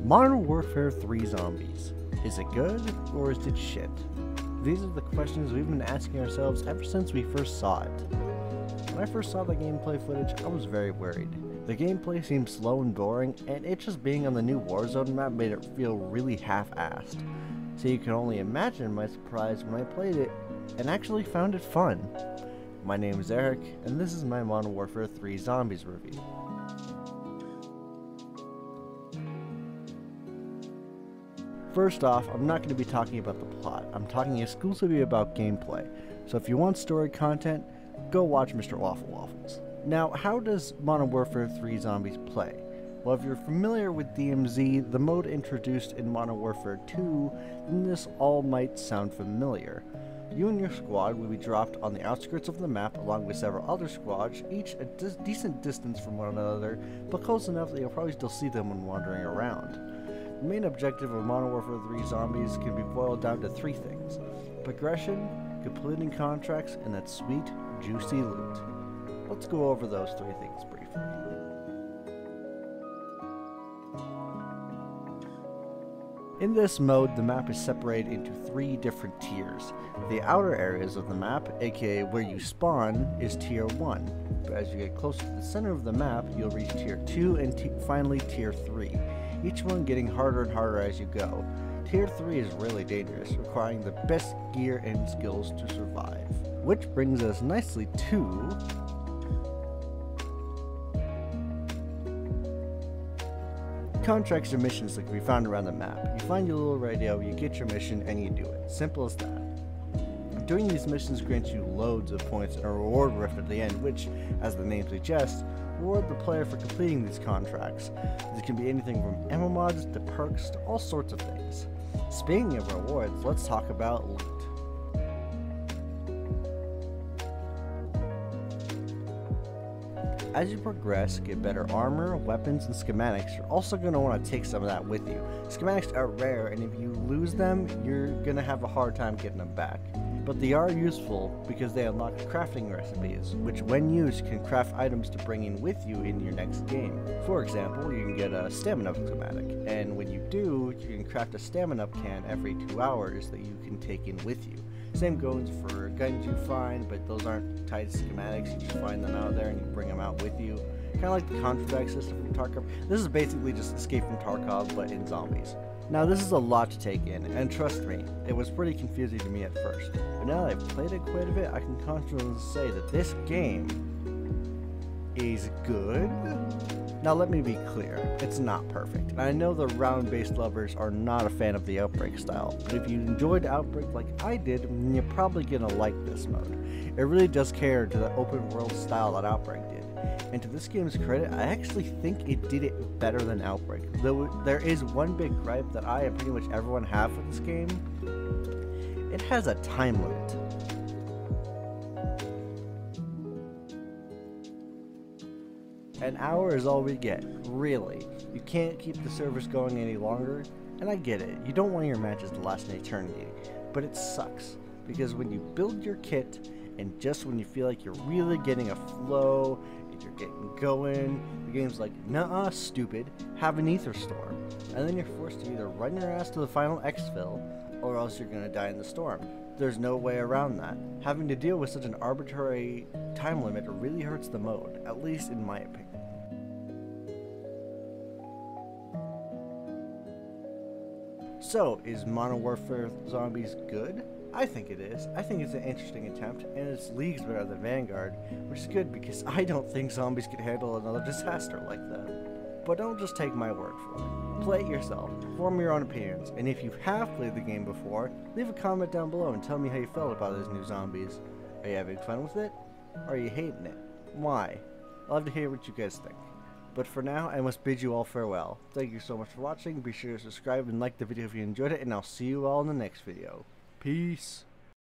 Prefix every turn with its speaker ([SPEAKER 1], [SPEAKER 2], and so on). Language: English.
[SPEAKER 1] Modern Warfare 3 Zombies. Is it good, or is it shit? These are the questions we've been asking ourselves ever since we first saw it. When I first saw the gameplay footage, I was very worried. The gameplay seemed slow and boring, and it just being on the new Warzone map made it feel really half-assed. So you can only imagine my surprise when I played it, and actually found it fun. My name is Eric, and this is my Modern Warfare 3 Zombies review. First off, I'm not going to be talking about the plot. I'm talking exclusively about gameplay. So if you want story content, go watch Mr. Waffle Waffles. Now, how does Modern Warfare 3 Zombies play? Well, if you're familiar with DMZ, the mode introduced in Modern Warfare 2, then this all might sound familiar. You and your squad will be dropped on the outskirts of the map along with several other squads, each a decent distance from one another, but close enough that you'll probably still see them when wandering around. The main objective of Modern Warfare 3 Zombies can be boiled down to three things: progression, completing contracts, and that sweet, juicy loot. Let's go over those three things briefly. In this mode, the map is separated into three different tiers. The outer areas of the map, aka where you spawn, is tier 1, but as you get closer to the center of the map, you'll reach tier 2 and finally tier 3. Each one getting harder and harder as you go. Tier 3 is really dangerous, requiring the best gear and skills to survive. Which brings us nicely to contracts or missions that can be found around the map. You find your little radio, you get your mission, and you do it. Simple as that. Doing these missions grants you loads of points and a reward rift at the end, which, as the name suggests, reward the player for completing these contracts. This can be anything from ammo mods to perks to all sorts of things. Speaking of rewards, let's talk about loot. As you progress, get better armor, weapons, and schematics. You're also going to want to take some of that with you. Schematics are rare, and if you lose them, you're going to have a hard time getting them back. But they are useful because they unlock crafting recipes, which when used can craft items to bring in with you in your next game. For example, you can get a stamina schematic, and when you do, you can craft a stamina can every 2 hours that you can take in with you. Same goes for guns you find, but those aren't tied to schematics. You just find them out there and you bring them out with you. Kind of like the contract system from Tarkov. This is basically just Escape from Tarkov, but in zombies. Now this is a lot to take in, and trust me, it was pretty confusing to me at first. But now that I've played it quite a bit, I can confidently say that this game is good. Now let me be clear, it's not perfect. And I know the round-based lovers are not a fan of the Outbreak style, but if you enjoyed Outbreak like I did, you're probably gonna like this mode. It really does cater to the open world style that Outbreak did. And to this game's credit, I actually think it did it better than Outbreak. Though there is one big gripe that I and pretty much everyone have with this game. It has a time limit. An hour is all we get, really. You can't keep the servers going any longer, and I get it, you don't want your matches to last an eternity, but it sucks, because when you build your kit, and just when you feel like you're really getting a flow, and you're getting going, the game's like, nuh-uh, stupid, have an ether storm, and then you're forced to either run your ass to the final exfil, or else you're gonna die in the storm. There's no way around that. Having to deal with such an arbitrary time limit really hurts the mode, at least in my opinion. So, is Modern Warfare Zombies good? I think it is. I think it's an interesting attempt, and it's leagues better than Vanguard, which is good because I don't think zombies could handle another disaster like that. But don't just take my word for it. Play it yourself, form your own opinions, and if you have played the game before, leave a comment down below and tell me how you felt about these new zombies. Are you having fun with it? Or are you hating it? Why? I'd love to hear what you guys think. But for now, I must bid you all farewell. Thank you so much for watching. Be sure to subscribe and like the video if you enjoyed it, and I'll see you all in the next video. Peace.